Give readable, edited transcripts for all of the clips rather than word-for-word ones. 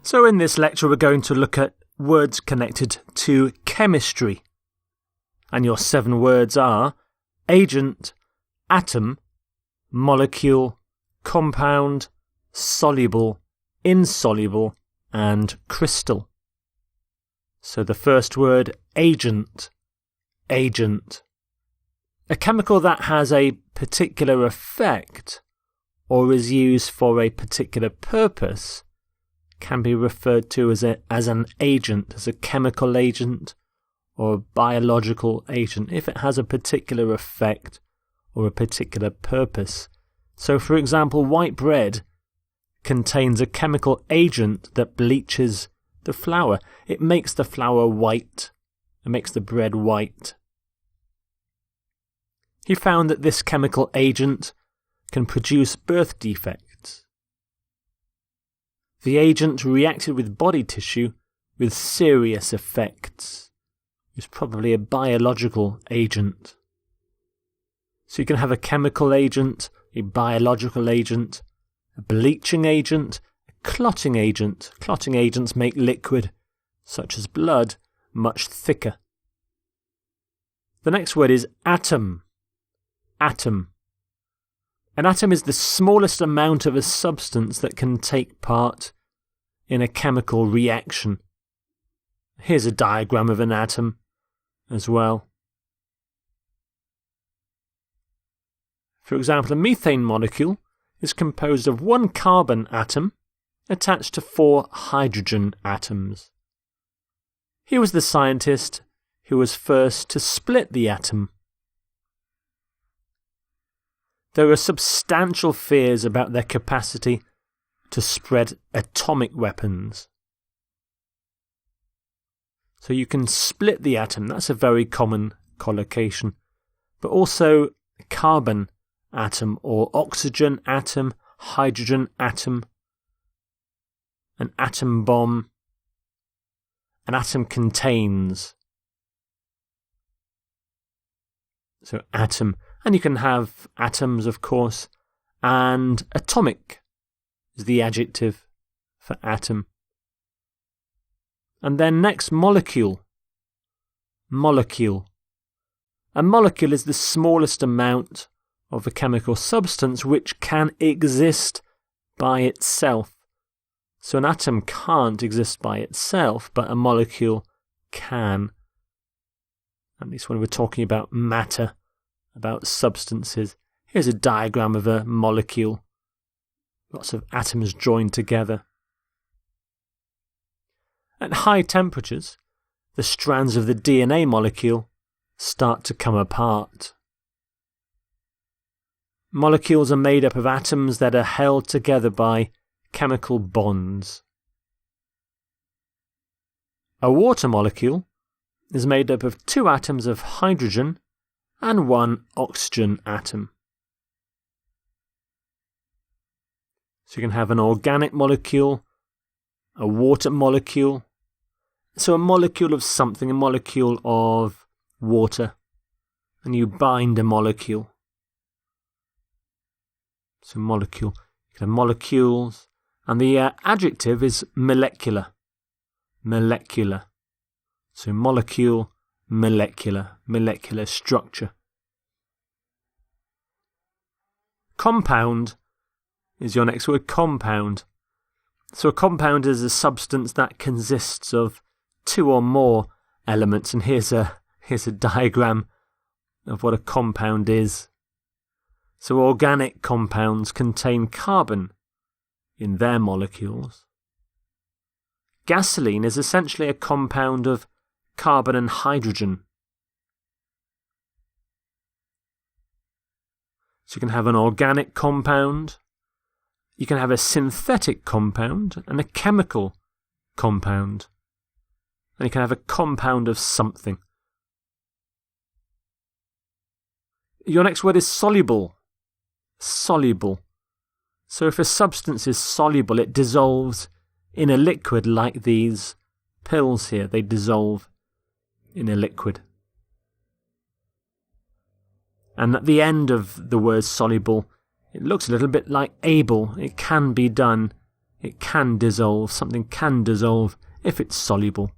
So in this lecture we're going to look at words connected to chemistry. And your 7 words are agent, atom, molecule, compound, soluble, insoluble, and crystal. So the first word, agent. Agent. A chemical that has a particular effect or is used for a particular purpose can be referred to as an agent, as a chemical agent or a biological agent, if it has a particular effect or a particular purpose. So, for example, white bread contains a chemical agent that bleaches the flour. It makes the flour white. It makes the bread white. He found that this chemical agent can produce birth defects. The agent reacted with body tissue with serious effects. It's probably a biological agent. So you can have a chemical agent, a biological agent, a bleaching agent, a clotting agent. Clotting agents make liquid, such as blood, much thicker. The next word is atom. Atom. An atom is the smallest amount of a substance that can take part in a chemical reaction. Here's a diagram of an atom as well. For example, a methane molecule is composed of 1 carbon atom attached to 4 hydrogen atoms. He was the scientist who was first to split the atom. There are substantial fears about their capacity to spread atomic weapons. So you can split the atom, that's a very common collocation, but also carbon atom or oxygen atom, hydrogen atom, an atom bomb. An atom contains. So atom. And you can have atoms, of course, and atomic is the adjective for atom. And then next, molecule. Molecule. A molecule is the smallest amount of a chemical substance which can exist by itself. So an atom can't exist by itself, but a molecule can. At least when we're talking about matter, about substances. Here's a diagram of a molecule. Lots of atoms joined together. At high temperatures, the strands of the DNA molecule start to come apart. Molecules are made up of atoms that are held together by chemical bonds. A water molecule is made up of 2 atoms of hydrogen and 1 oxygen atom. So you can have an organic molecule, a water molecule. So a molecule of something, a molecule of water, and you bind a molecule. So molecule. You can have molecules, and the adjective is molecular. Molecular. So molecule, molecular, molecular structure. Compound is your next word, compound. So a compound is a substance that consists of 2 or more elements, and here's a diagram of what a compound is. So organic compounds contain carbon in their molecules. Gasoline is essentially a compound of carbon and hydrogen. So you can have an organic compound, you can have a synthetic compound, and a chemical compound. And you can have a compound of something. Your next word is soluble. Soluble. So if a substance is soluble, it dissolves in a liquid like these pills here. They dissolve in a liquid. And at the end of the word soluble, it looks a little bit like able. It can be done It can dissolve. Something can dissolve if it's soluble.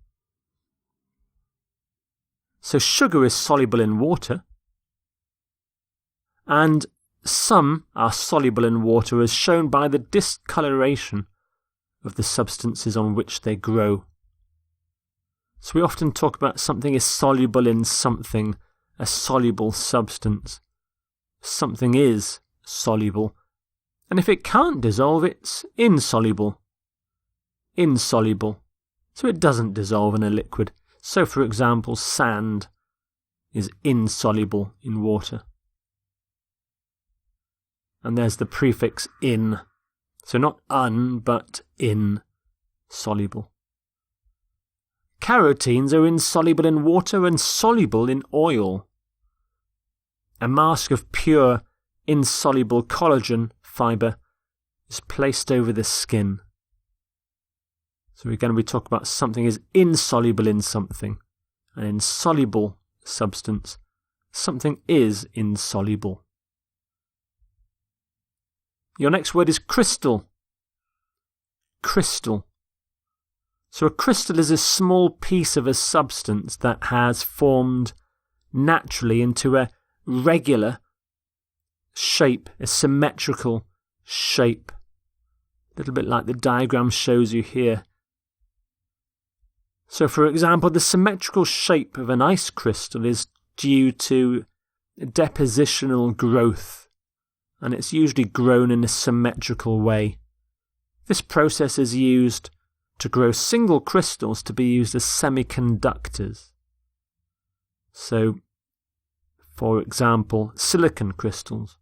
So sugar is soluble in water, and some are soluble in water as shown by the discoloration of the substances on which they grow. So we often talk about something is soluble in something, a soluble substance. Something is soluble, and if it can't dissolve, it's insoluble. Insoluble. So it doesn't dissolve in a liquid. So, for example, sand is insoluble in water. And there's the prefix in. So not un, but insoluble. Carotenes are insoluble in water and soluble in oil. A mask of pure, insoluble collagen fibre is placed over the skin. So again, we talk about something is insoluble in something, an insoluble substance. Something is insoluble. Your next word is crystal. Crystal. So a crystal is a small piece of a substance that has formed naturally into a regular shape, a symmetrical shape. A little bit like the diagram shows you here. So, for example, the symmetrical shape of an ice crystal is due to depositional growth, and it's usually grown in a symmetrical way. This process is used to grow single crystals to be used as semiconductors. So, for example, silicon crystals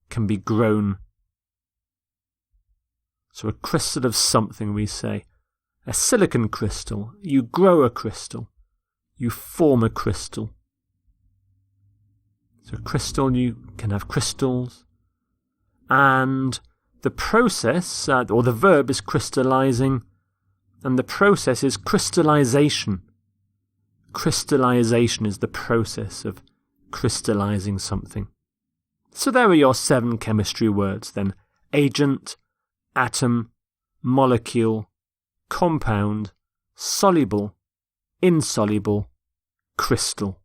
can be grown. So a crystal of something, we say. A silicon crystal, you grow a crystal, you form a crystal. So a crystal, you can have crystals, and the process, or the verb is crystallizing, and the process is crystallization. Crystallization is the process of crystallizing something. So there are your 7 chemistry words then. Agent, atom, molecule, compound, soluble, insoluble, crystal.